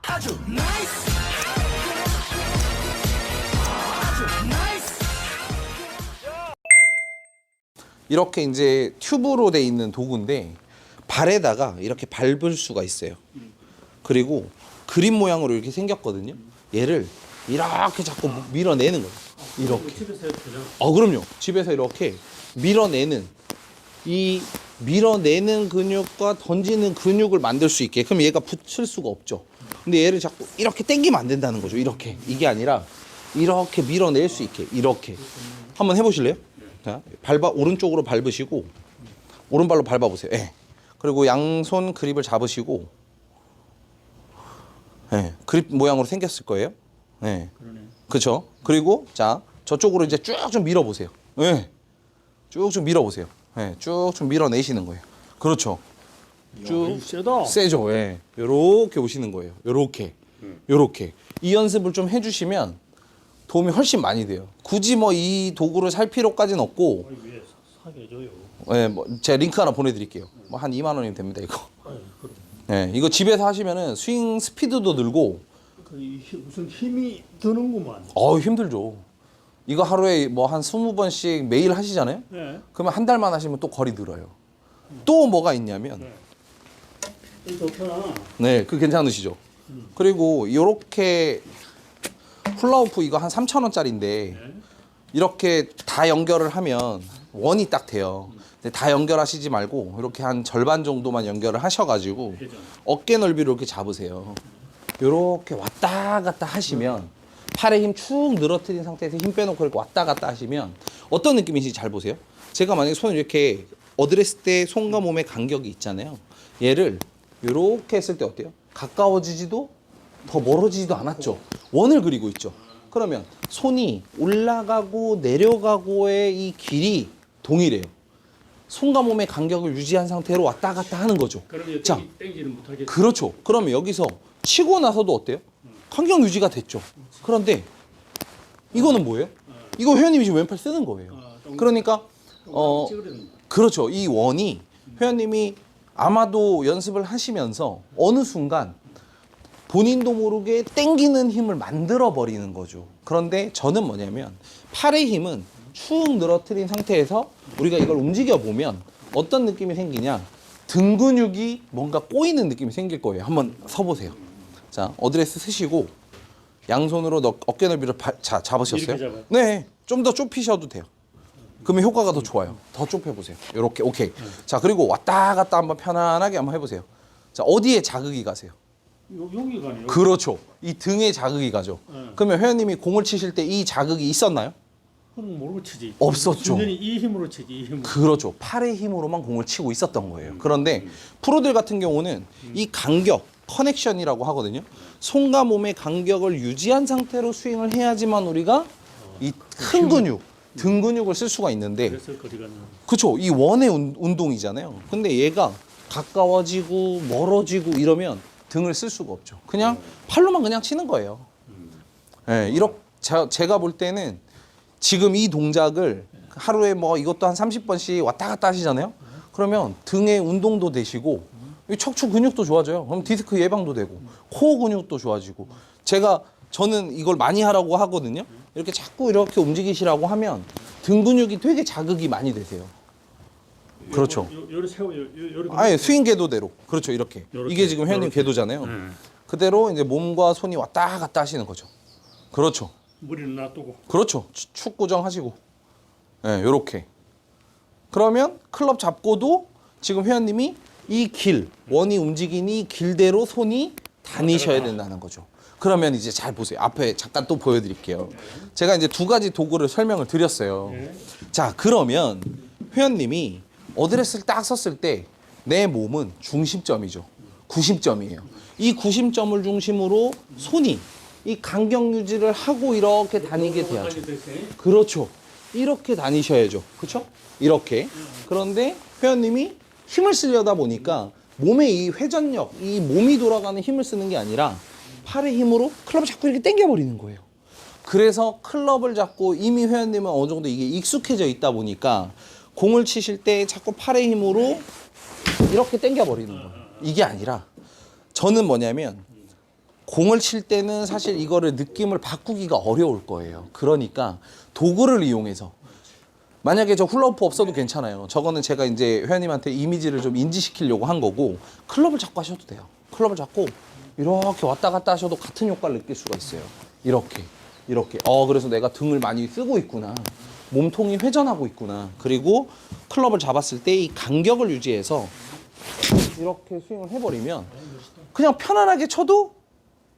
아주 나이스. 아주 나이스. 이렇게 이제 튜브로 돼 있는 도구인데 발에다가 이렇게 밟을 수가 있어요. 그리고 그림 모양으로 이렇게 생겼거든요. 얘를 이렇게 자꾸 밀어내는 거예요. 이렇게. 집에서 해도 되죠? 그럼요. 집에서 이렇게 밀어내는 이 밀어내는 근육과 던지는 근육을 만들 수 있게. 그럼 얘가 붙을 수가 없죠. 근데 얘를 자꾸 이렇게 당기면 안 된다는 거죠. 이렇게. 이게 아니라 이렇게 밀어낼 수 있게. 이렇게. 한번 해보실래요? 자, 오른쪽으로 밟으시고 오른발로 밟아보세요. 예. 그리고 양손 그립을 잡으시고 예. 그립 모양으로 생겼을 거예요. 예. 그러네. 그렇죠. 그리고 자 저쪽으로 이제 쭉 좀 밀어보세요. 예. 쭉쭉 밀어보세요. 예. 쭉쭉 밀어내시는 거예요. 그렇죠. 쭉 세다. 세죠. 예. 요렇게 오시는 거예요. 요렇게. 요렇게. 이 연습을 좀 해주시면 도움이 훨씬 많이 돼요. 굳이 뭐 이 도구를 살 필요까지는 없고, 위에 사게 해줘요. 예, 뭐 제가 링크 하나 보내드릴게요. 뭐 한 2만 원이면 됩니다 이거. 그럼. 예, 이거 집에서 하시면은 스윙 스피드도 늘고, 무슨 힘이 드는구만. 힘들죠. 이거 하루에 뭐 한 20번씩 매일 하시잖아요. 네. 그러면 한 달만 하시면 또 거리 늘어요. 또 뭐가 있냐면, 이거 좋잖아. 네, 그 괜찮으시죠? 그리고 요렇게 훌라후프 이거 한 3,000원짜리인데 이렇게 다 연결을 하면 원이 딱 돼요. 근데 다 연결하시지 말고 이렇게 한 절반 정도만 연결을 하셔가지고 어깨 넓이로 이렇게 잡으세요. 이렇게 왔다 갔다 하시면 팔에 힘 축 늘어뜨린 상태에서 힘 빼놓고 이렇게 왔다 갔다 하시면 어떤 느낌인지 잘 보세요. 제가 만약에 손을 이렇게 어드레스 때 손과 몸의 간격이 있잖아요. 얘를 이렇게 했을 때 어때요? 가까워지지도 더 멀어지지도 않았죠. 원을 그리고 있죠. 그러면 손이 올라가고 내려가고의 이 길이 동일해요. 손과 몸의 간격을 유지한 상태로 왔다 갔다 하는 거죠. 그러면 자, 땡기는 못하겠지. 그렇죠. 그러면 여기서 치고 나서도 어때요? 간격 유지가 됐죠. 그런데 이거는 뭐예요? 이거 회원님이 지금 왼팔 쓰는 거예요. 그러니까 그렇죠. 이 원이 회원님이 아마도 연습을 하시면서 어느 순간 본인도 모르게 땡기는 힘을 만들어 버리는 거죠. 그런데 저는 뭐냐면 팔의 힘은 축 늘어뜨린 상태에서 우리가 이걸 움직여 보면 어떤 느낌이 생기냐, 등 근육이 뭔가 꼬이는 느낌이 생길 거예요. 한번 서보세요. 자, 어드레스 쓰시고 양손으로 어깨 넓이를 잡으셨어요? 이렇게 잡아요? 네, 좀 더 좁히셔도 돼요. 그러면 효과가 더 좋아요. 더 좁혀보세요. 이렇게, 오케이. 자, 그리고 왔다 갔다 한번 편안하게 한번 해보세요. 자, 어디에 자극이 가세요? 여기 가네요. 그렇죠. 이 등에 자극이 가죠. 그러면 회원님이 공을 치실 때 이 자극이 있었나요? 그럼 모르고 치지. 없었죠. 순전히 이 힘으로 치지. 이 힘으로. 그렇죠. 팔의 힘으로만 공을 치고 있었던 거예요. 그런데 프로들 같은 경우는 이 간격, 커넥션이라고 하거든요. 손과 몸의 간격을 유지한 상태로 스윙을 해야지만 우리가 이 큰 근육, 등 근육을 쓸 수가 있는데, 그래서 거리가 나. 그렇죠. 이 원의 운동이잖아요. 근데 얘가 가까워지고 멀어지고 이러면 등을 쓸 수가 없죠. 그냥 팔로만 그냥 치는 거예요. 네, 이렇게 제가 볼 때는 지금 이 동작을 하루에 뭐 이것도 한 30번씩 왔다 갔다 하시잖아요. 그러면 등의 운동도 되시고 이 척추 근육도 좋아져요. 그럼 디스크 예방도 되고 코어 근육도 좋아지고. 저는 이걸 많이 하라고 하거든요. 이렇게 자꾸 이렇게 움직이시라고 하면 등 근육이 되게 자극이 많이 되세요. 그렇죠. 요리 세워 요리. 아예 스윙 궤도대로. 그렇죠. 이렇게. 요렇게, 이게 지금 회원님 요렇게. 궤도잖아요. 그대로 이제 몸과 손이 왔다 갔다 하시는 거죠. 그렇죠. 머리는 놔두고. 그렇죠. 축 고정하시고. 예, 요렇게. 그러면 클럽 잡고도 지금 회원님이 이 원이 움직이는 이 길대로 손이 다니셔야 된다는 거죠. 그러면 이제 잘 보세요. 앞에 잠깐 또 보여드릴게요. 제가 이제 두 가지 도구를 설명을 드렸어요. 자, 그러면 회원님이 어드레스를 딱 썼을 때 내 몸은 중심점이죠. 구심점이에요. 이 구심점을 중심으로 손이 이 간격 유지를 하고 이렇게 다니게 돼야죠. 그렇죠. 이렇게 다니셔야죠. 그렇죠? 이렇게. 그런데 회원님이 힘을 쓰려다 보니까 몸의 이 회전력, 이 몸이 돌아가는 힘을 쓰는 게 아니라 팔의 힘으로 클럽을 자꾸 이렇게 당겨버리는 거예요. 그래서 클럽을 잡고 이미 회원님은 어느 정도 이게 익숙해져 있다 보니까 공을 치실 때 자꾸 팔의 힘으로 이렇게 당겨버리는 거예요. 이게 아니라 저는 뭐냐면 공을 칠 때는 사실 이거를 느낌을 바꾸기가 어려울 거예요. 그러니까 도구를 이용해서 만약에 저 훌라후프 없어도 괜찮아요. 저거는 제가 이제 회원님한테 이미지를 좀 인지시키려고 한 거고 클럽을 잡고 하셔도 돼요. 클럽을 잡고 이렇게 왔다 갔다 하셔도 같은 효과를 느낄 수가 있어요. 이렇게 그래서 내가 등을 많이 쓰고 있구나. 몸통이 회전하고 있구나. 그리고 클럽을 잡았을 때 이 간격을 유지해서 이렇게 스윙을 해버리면 그냥 편안하게 쳐도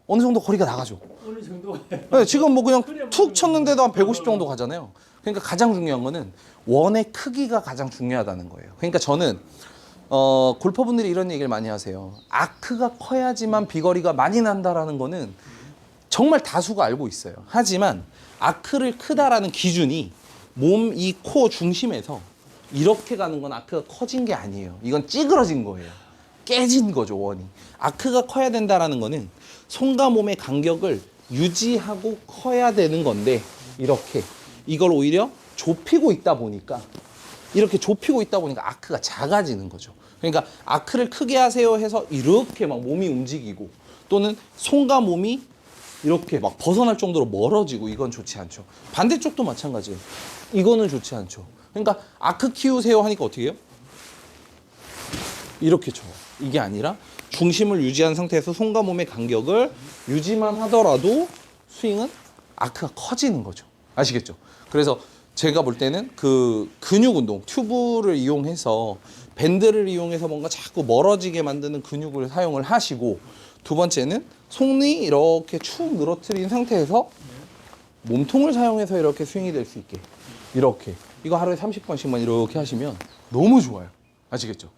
어느 정도 거리가 나가죠. 어느 정도. 네, 지금 뭐 그냥 툭 쳤는데도 한 150 정도 가잖아요. 그러니까 가장 중요한 거는 원의 크기가 가장 중요하다는 거예요. 그러니까 저는 골퍼분들이 이런 얘기를 많이 하세요. 아크가 커야지만 비거리가 많이 난다라는 거는 정말 다수가 알고 있어요. 하지만 아크를 크다라는 기준이 몸 이 코 중심에서 이렇게 가는 건 아크가 커진 게 아니에요. 이건 찌그러진 거예요. 깨진 거죠, 원이. 아크가 커야 된다라는 거는 손과 몸의 간격을 유지하고 커야 되는 건데 이렇게 이걸 오히려 좁히고 있다 보니까 이렇게 좁히고 있다 보니까 아크가 작아지는 거죠. 그러니까 아크를 크게 하세요 해서 이렇게 막 몸이 움직이고 또는 손과 몸이 이렇게 막 벗어날 정도로 멀어지고 이건 좋지 않죠. 반대쪽도 마찬가지예요. 이거는 좋지 않죠. 그러니까 아크 키우세요 하니까 어떻게 해요? 이렇게 쳐요. 이게 아니라 중심을 유지한 상태에서 손과 몸의 간격을 유지만 하더라도 스윙은 아크가 커지는 거죠. 아시겠죠? 그래서 제가 볼 때는 그 근육 운동, 튜브를 이용해서 밴드를 이용해서 뭔가 자꾸 멀어지게 만드는 근육을 사용을 하시고 두 번째는 손이 이렇게 축 늘어뜨린 상태에서 몸통을 사용해서 이렇게 스윙이 될 수 있게 이렇게 이거 하루에 30번씩만 이렇게 하시면 너무 좋아요. 아시겠죠?